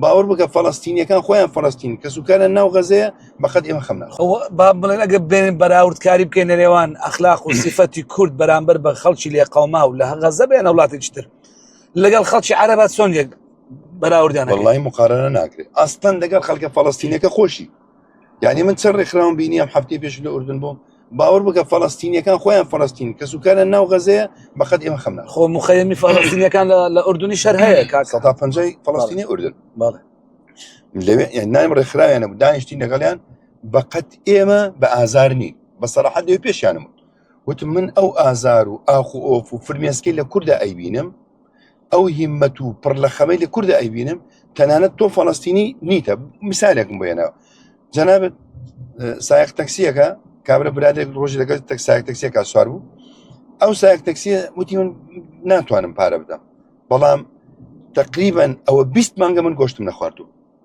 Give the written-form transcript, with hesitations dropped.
باوەڕ بکە فەڵەستینیەکان خۆیان فەڵەستین کە سوکانە ناو غەزەیە بەقەد ئێمە خەم ناخۆین. با بڵێن ئەگە بێنین بەراوردکاری بکەین نێوان ئەخلاق و سیفەتی کورد بەرامبەر بە خەڵکی لێ قەوما و لە غەزە بێنە وڵاتێکی تر لەگەڵ خەڵکی عەرەبە چۆن یەک بەراوردیان وەڵڵاهی مقارنە ناکرێت ئەستەن لەگەڵ خەڵکە فەڵەستینیەکە خۆشی. یعنی من چەند ڕێکخراوم بینی ئەم هەفتەی پێش لە ئوردن بووم باوەڕ بکە فەڵەستینیەکان خۆیان فەڵەستین کە سوکانە ناو غەزەیە بەقەد ئێمە خەم ناخۆین. خۆ مخەیەمی فەڵەستینیەکان لە ئوردنی شەر هەیە کاک 150 فەڵەستینی ئوردن باڵێ لەوێ نایم ڕێکخراویانە بوو دانیشتین لەگەڵیان بەقەد ئێمە بە ئازار نین بە سەراحەت لەوێ پێشیانم وتم من ئەو ئازار و ئاخ و ئۆف و فرمێسکەی لە کووردا ئەیبینم ئەو هیممەت و پڕ لە خەمەی لە کووردا ئەیبینم تەنانەت تۆ فەڵەستینی نیتە. مثالێکم بۆێنەوە جەنابەت سایق تەکسیەکە کابرا برادێک ڕۆژی لەگەڵ سایق تەکسیەکە سوار بوو ئەو سایق تەکسیە وتی من ناتوانم پارە بدەم بەڵام تقریبا ئەوە 20 مانگە من گۆشتم نەخواردوو